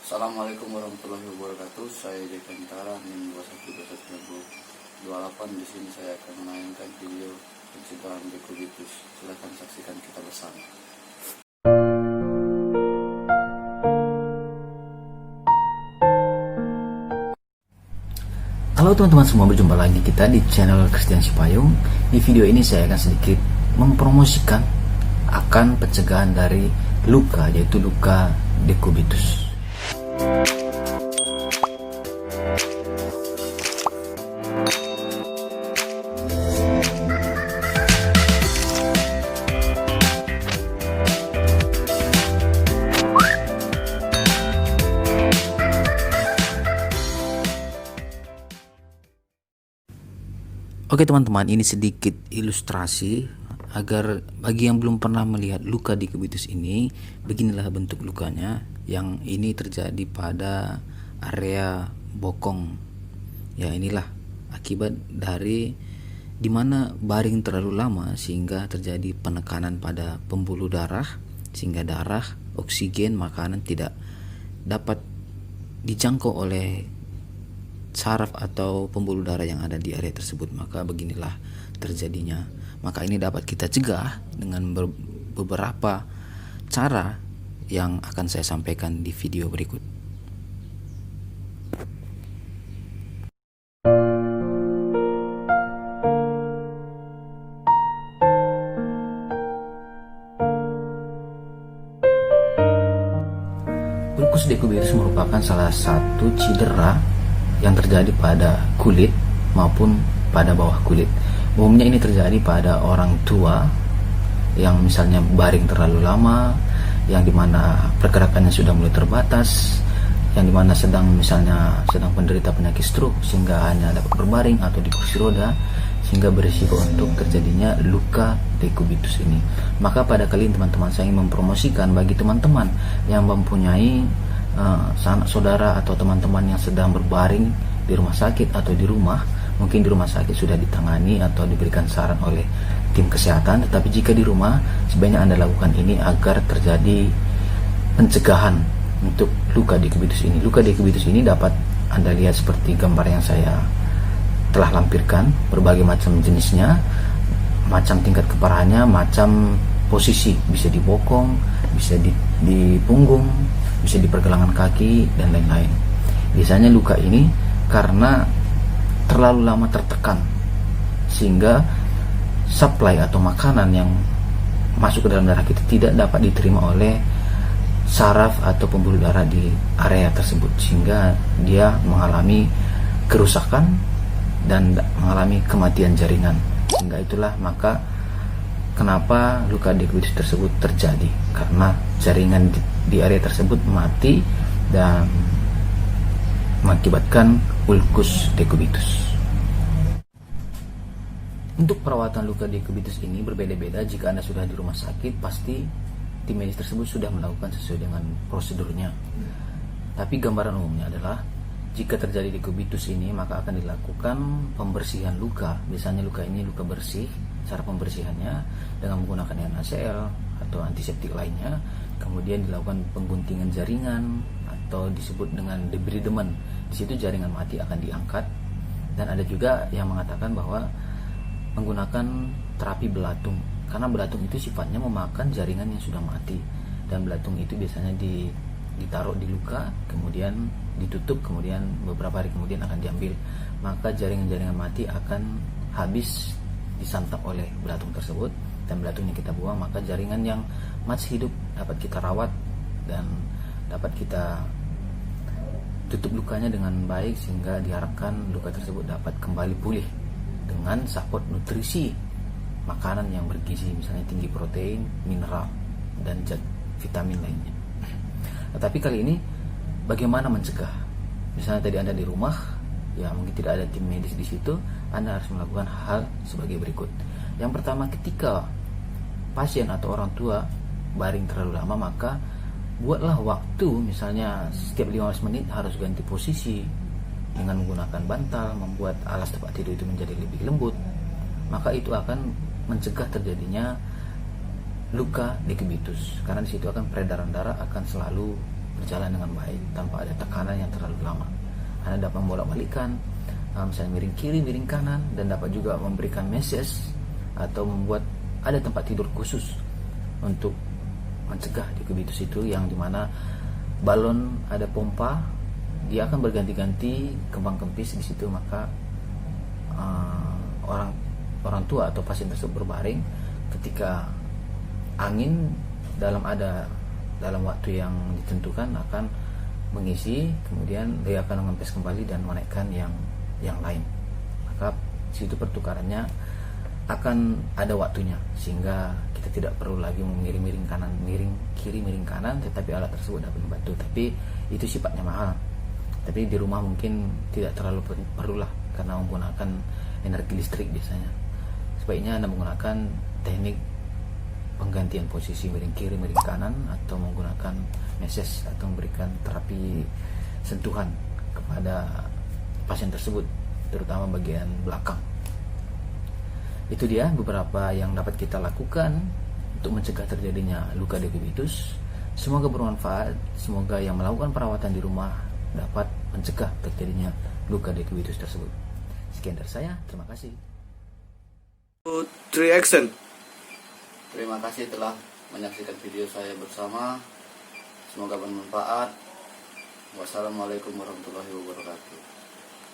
Assalamualaikum warahmatullahi wabarakatuh. Saya Jeka Antara NIM 212928. Di sini saya akan menayangkan video pencegahan dekubitus. Silahkan saksikan kita bersama. Halo teman-teman semua, berjumpa lagi kita di channel Christian Sipayung. Di video ini saya akan sedikit mempromosikan akan pencegahan dari luka, yaitu luka dekubitus. Oke teman-teman, ini sedikit ilustrasi agar bagi yang belum pernah melihat luka dekubitus ini, beginilah bentuk lukanya. Yang ini terjadi pada area bokong. Ya, inilah akibat dari dimana baring terlalu lama sehingga terjadi penekanan pada pembuluh darah, sehingga darah, oksigen, makanan tidak dapat dijangkau oleh saraf atau pembuluh darah yang ada di area tersebut. Maka beginilah terjadinya. Maka ini dapat kita cegah dengan beberapa cara yang akan saya sampaikan di video berikut. Ulkus dekubitus merupakan salah satu cedera yang terjadi pada kulit maupun pada bawah kulit. Umumnya ini terjadi pada orang tua yang misalnya baring terlalu lama, yang dimana pergerakannya sudah mulai terbatas, yang dimana sedang penderita penyakit stroke sehingga hanya dapat berbaring atau di kursi roda, sehingga berisiko untuk terjadinya luka dekubitus ini. Maka pada kali ini teman-teman, saya ingin mempromosikan bagi teman-teman yang mempunyai sanak saudara atau teman-teman yang sedang berbaring di rumah sakit atau di rumah. Mungkin di rumah sakit sudah ditangani atau diberikan saran oleh tim kesehatan, tetapi jika di rumah sebaiknya Anda lakukan ini agar terjadi pencegahan untuk luka dekubitus ini. Luka dekubitus ini dapat Anda lihat seperti gambar yang saya telah lampirkan, berbagai macam jenisnya, macam tingkat keparahannya, macam posisi, bisa di bokong, bisa di punggung, bisa di pergelangan kaki, dan lain-lain. Biasanya luka ini karena terlalu lama tertekan sehingga supply atau makanan yang masuk ke dalam darah kita tidak dapat diterima oleh saraf atau pembuluh darah di area tersebut, sehingga dia mengalami kerusakan dan mengalami kematian jaringan. Sehingga itulah maka kenapa luka dekubitus tersebut terjadi, karena jaringan di area tersebut mati dan mengakibatkan ulkus dekubitus. Untuk perawatan luka dekubitus ini berbeda-beda. Jika Anda sudah di rumah sakit, pasti tim medis tersebut sudah melakukan sesuai dengan prosedurnya. Tapi gambaran umumnya adalah jika terjadi dekubitus ini, maka akan dilakukan pembersihan luka. Biasanya luka ini luka bersih. Cara pembersihannya dengan menggunakan NaCl atau antiseptik lainnya. Kemudian dilakukan pengguntingan jaringan atau disebut dengan debridement. Di situ jaringan mati akan diangkat. Dan ada juga yang mengatakan bahwa menggunakan terapi belatung, karena belatung itu sifatnya memakan jaringan yang sudah mati, dan belatung itu biasanya ditaruh di luka, kemudian ditutup, kemudian beberapa hari kemudian akan diambil. Maka jaringan-jaringan mati akan habis disantap oleh belatung tersebut, dan belatungnya kita buang. Maka jaringan yang masih hidup dapat kita rawat dan dapat kita tutup lukanya dengan baik, sehingga diharapkan luka tersebut dapat kembali pulih dengan support nutrisi makanan yang bergizi, misalnya tinggi protein, mineral, dan zat vitamin lainnya. Tetapi kali ini bagaimana mencegah? Misalnya tadi Anda di rumah, ya mungkin tidak ada tim medis di situ, Anda harus melakukan hal sebagai berikut. Yang pertama, ketika pasien atau orang tua baring terlalu lama, maka buatlah waktu, misalnya setiap 15 menit harus ganti posisi dengan menggunakan bantal, membuat alas tempat tidur itu menjadi lebih lembut. Maka itu akan mencegah terjadinya luka dekubitus, karena di situ akan peredaran darah akan selalu berjalan dengan baik tanpa ada tekanan yang terlalu lama. Anda dapat membolak-balikan, misalnya miring kiri, miring kanan, dan dapat juga memberikan message atau membuat ada tempat tidur khusus untuk mencegah dekubitus itu, yang dimana balon ada pompa, dia akan berganti-ganti kembang kempis di situ. Maka orang tua atau pasien tersebut berbaring, ketika angin dalam waktu yang ditentukan akan mengisi, kemudian dia akan mengempes kembali dan menaikkan yang lain. Maka situ pertukarannya akan ada waktunya, sehingga kita tidak perlu lagi miring kanan, miring kiri, miring kanan, tetapi alat tersebut dapat membantu. Tapi itu sifatnya mahal. Tapi di rumah mungkin tidak terlalu perlulah, karena menggunakan energi listrik biasanya. Sebaiknya Anda menggunakan teknik penggantian posisi miring kiri, miring kanan, atau menggunakan meses atau memberikan terapi sentuhan kepada pasien tersebut, terutama bagian belakang. Itu dia beberapa yang dapat kita lakukan untuk mencegah terjadinya luka dekubitus. Semoga bermanfaat. Semoga yang melakukan perawatan di rumah dapat mencegah terjadinya luka dekubitus tersebut. Sekian dari saya, terima kasih. 3 action. Terima kasih telah menyaksikan video saya bersama. Semoga bermanfaat. Wassalamualaikum warahmatullahi wabarakatuh.